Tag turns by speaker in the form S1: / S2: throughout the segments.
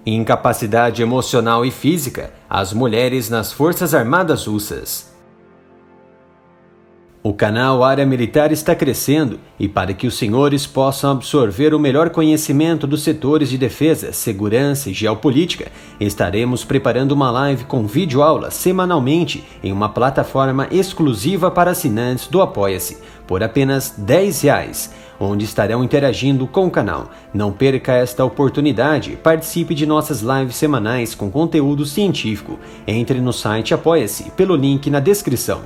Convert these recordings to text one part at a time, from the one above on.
S1: Incapacidade emocional e física, as mulheres nas Forças Armadas Russas. O canal Área Militar está crescendo e para que os senhores possam absorver o melhor conhecimento dos setores de defesa, segurança e geopolítica, estaremos preparando uma live com videoaula semanalmente em uma plataforma exclusiva para assinantes do Apoia-se, por apenas R$10, onde estarão interagindo com o canal. Não perca esta oportunidade, participe de nossas lives semanais com conteúdo científico. Entre no site Apoia-se pelo link na descrição.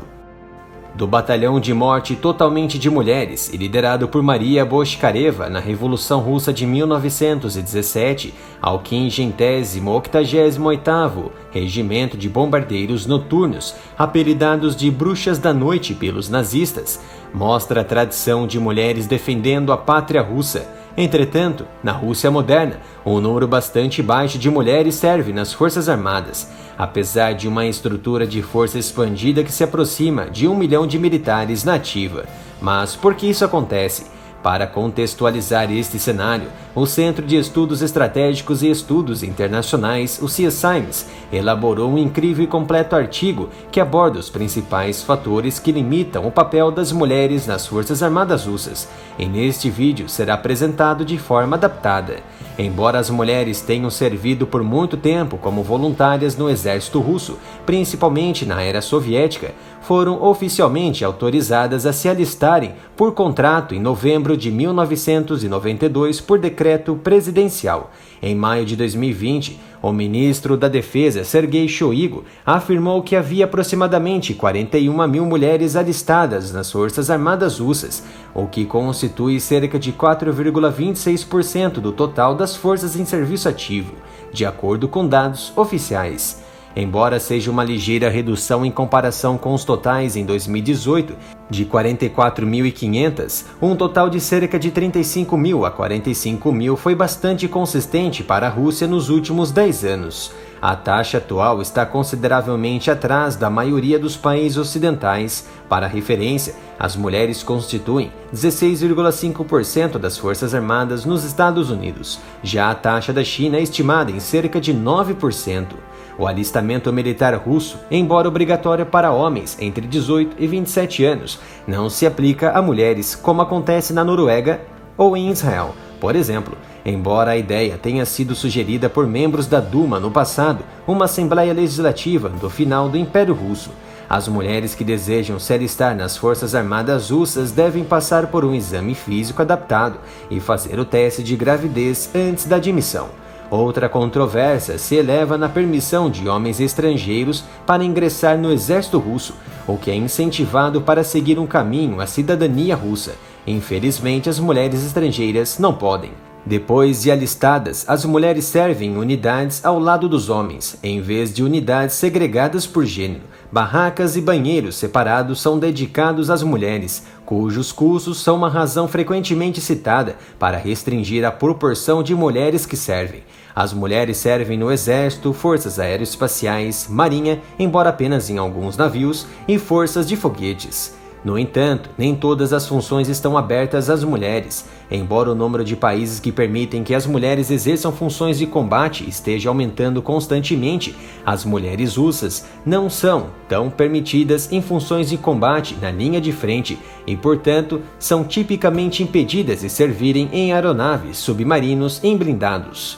S1: Do Batalhão de Morte totalmente de mulheres e liderado por Maria Bochkareva na Revolução Russa de 1917 ao 588º Regimento de Bombardeiros Noturnos, apelidados de Bruxas da Noite pelos nazistas, mostra a tradição de mulheres defendendo a pátria russa. Entretanto, na Rússia moderna, um número bastante baixo de mulheres serve nas Forças Armadas, apesar de uma estrutura de força expandida que se aproxima de 1 milhão de militares na ativa. Mas por que isso acontece? Para contextualizar este cenário, o Centro de Estudos Estratégicos e Estudos Internacionais, o CSIMS, elaborou um incrível e completo artigo que aborda os principais fatores que limitam o papel das mulheres nas Forças Armadas Russas, e neste vídeo será apresentado de forma adaptada. Embora as mulheres tenham servido por muito tempo como voluntárias no exército russo, principalmente na era soviética, foram oficialmente autorizadas a se alistarem por contrato em novembro de 1992 por decreto presidencial. Em maio de 2020, o ministro da Defesa, Sergei Shoigu, afirmou que havia aproximadamente 41 mil mulheres alistadas nas Forças Armadas Russas, o que constitui cerca de 4,26% do total das forças em serviço ativo, de acordo com dados oficiais. Embora seja uma ligeira redução em comparação com os totais em 2018, de 44.500, um total de cerca de 35 mil a 45 mil foi bastante consistente para a Rússia nos últimos 10 anos. A taxa atual está consideravelmente atrás da maioria dos países ocidentais. Para referência, as mulheres constituem 16,5% das Forças Armadas nos Estados Unidos. Já a taxa da China é estimada em cerca de 9%. O alistamento militar russo, embora obrigatório para homens entre 18 e 27 anos, não se aplica a mulheres, como acontece na Noruega ou em Israel. Por exemplo, embora a ideia tenha sido sugerida por membros da Duma no passado, uma Assembleia Legislativa do final do Império Russo, as mulheres que desejam se alistar nas Forças Armadas Russas devem passar por um exame físico adaptado e fazer o teste de gravidez antes da admissão. Outra controvérsia se eleva na permissão de homens estrangeiros para ingressar no exército russo, o que é incentivado para seguir um caminho à cidadania russa. Infelizmente, as mulheres estrangeiras não podem. Depois de alistadas, as mulheres servem em unidades ao lado dos homens, em vez de unidades segregadas por gênero. Barracas e banheiros separados são dedicados às mulheres, cujos custos são uma razão frequentemente citada para restringir a proporção de mulheres que servem. As mulheres servem no Exército, Forças Aeroespaciais, Marinha, embora apenas em alguns navios, e forças de foguetes. No entanto, nem todas as funções estão abertas às mulheres. Embora o número de países que permitem que as mulheres exerçam funções de combate esteja aumentando constantemente, as mulheres russas não são tão permitidas em funções de combate na linha de frente e, portanto, são tipicamente impedidas de servirem em aeronaves, submarinos e blindados.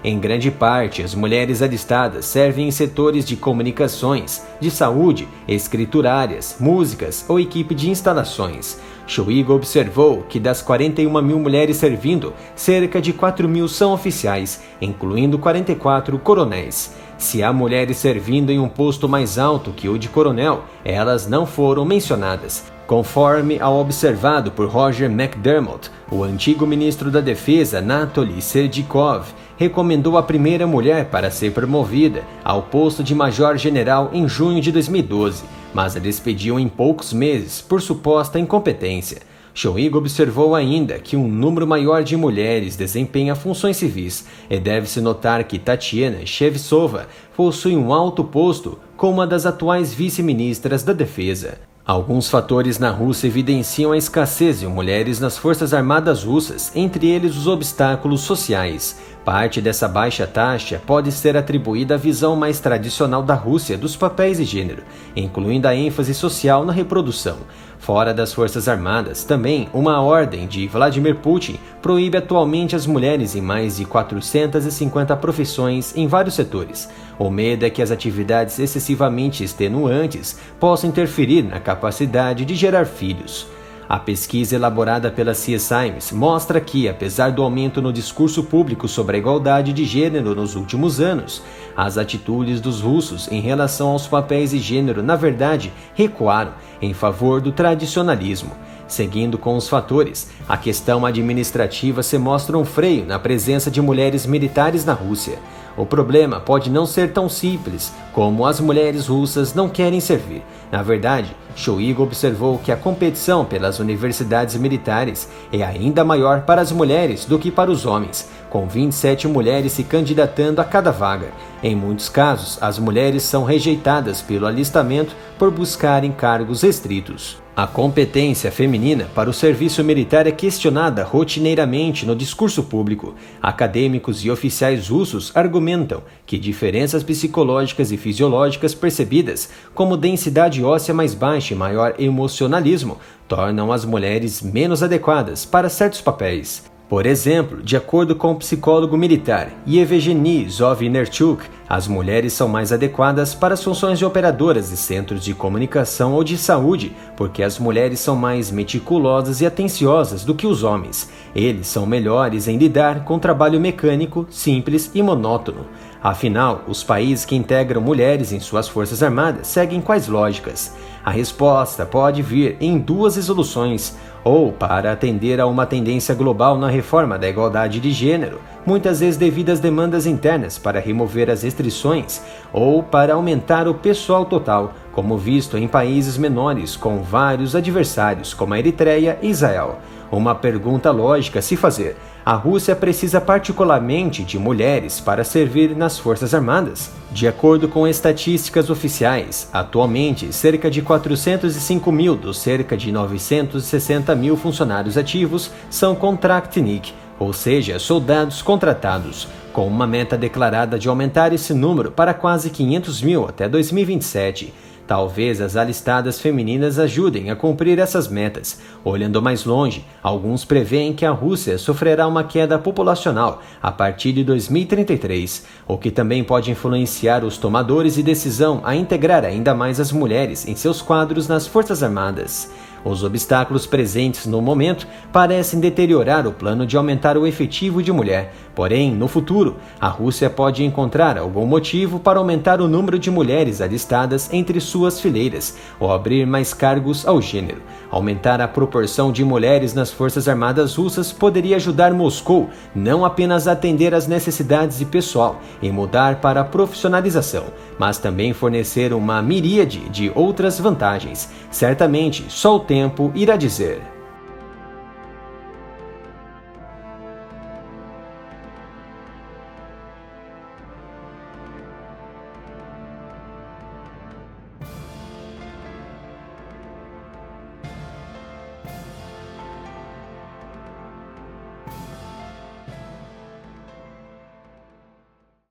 S1: Em grande parte, as mulheres alistadas servem em setores de comunicações, de saúde, escriturárias, músicas ou equipe de instalações. Shoigu observou que das 41 mil mulheres servindo, cerca de 4 mil são oficiais, incluindo 44 coronéis. Se há mulheres servindo em um posto mais alto que o de coronel, elas não foram mencionadas. Conforme ao observado por Roger McDermott, o antigo ministro da Defesa, Anatoly Serdyakov, recomendou a primeira mulher para ser promovida ao posto de major-general em junho de 2012, mas a despediu em poucos meses por suposta incompetência. Shoigu observou ainda que um número maior de mulheres desempenha funções civis e deve-se notar que Tatiana Shevtsova possui um alto posto como uma das atuais vice-ministras da Defesa. Alguns fatores na Rússia evidenciam a escassez de mulheres nas Forças Armadas Russas, entre eles os obstáculos sociais. Parte dessa baixa taxa pode ser atribuída à visão mais tradicional da Rússia dos papéis de gênero, incluindo a ênfase social na reprodução. Fora das Forças Armadas, também uma ordem de Vladimir Putin proíbe atualmente as mulheres em mais de 450 profissões em vários setores. O medo é que as atividades excessivamente extenuantes possam interferir na capacidade de gerar filhos. A pesquisa elaborada pela CSIMS mostra que, apesar do aumento no discurso público sobre a igualdade de gênero nos últimos anos, as atitudes dos russos em relação aos papéis de gênero, na verdade, recuaram em favor do tradicionalismo. Seguindo com os fatores, a questão administrativa se mostra um freio na presença de mulheres militares na Rússia. O problema pode não ser tão simples como as mulheres russas não querem servir. Na verdade, Shoigu observou que a competição pelas universidades militares é ainda maior para as mulheres do que para os homens, com 27 mulheres se candidatando a cada vaga. Em muitos casos, as mulheres são rejeitadas pelo alistamento por buscarem cargos restritos. A competência feminina para o serviço militar é questionada rotineiramente no discurso público. Acadêmicos e oficiais russos argumentam que diferenças psicológicas e fisiológicas percebidas, como densidade óssea mais baixa e maior emocionalismo, tornam as mulheres menos adequadas para certos papéis. Por exemplo, de acordo com o psicólogo militar Yevgeny Zovnerchuk, as mulheres são mais adequadas para as funções de operadoras de centros de comunicação ou de saúde, porque as mulheres são mais meticulosas e atenciosas do que os homens. Eles são melhores em lidar com trabalho mecânico, simples e monótono. Afinal, os países que integram mulheres em suas forças armadas seguem quais lógicas? A resposta pode vir em duas resoluções, ou para atender a uma tendência global na reforma da igualdade de gênero, muitas vezes devido às demandas internas para remover as restrições, ou para aumentar o pessoal total, como visto em países menores com vários adversários, como a Eritreia e Israel. Uma pergunta lógica a se fazer: a Rússia precisa particularmente de mulheres para servir nas Forças Armadas? De acordo com estatísticas oficiais, atualmente cerca de 405 mil dos cerca de 960 mil funcionários ativos são Kontraktnik, ou seja, soldados contratados, com uma meta declarada de aumentar esse número para quase 500 mil até 2027. Talvez as alistadas femininas ajudem a cumprir essas metas. Olhando mais longe, alguns preveem que a Rússia sofrerá uma queda populacional a partir de 2033, o que também pode influenciar os tomadores de decisão a integrar ainda mais as mulheres em seus quadros nas Forças Armadas. Os obstáculos presentes no momento parecem deteriorar o plano de aumentar o efetivo de mulher. Porém, no futuro, a Rússia pode encontrar algum motivo para aumentar o número de mulheres alistadas entre suas fileiras ou abrir mais cargos ao gênero. Aumentar a proporção de mulheres nas Forças Armadas russas poderia ajudar Moscou não apenas a atender às necessidades de pessoal e mudar para a profissionalização, mas também fornecer uma miríade de outras vantagens. Certamente, só o tempo irá dizer.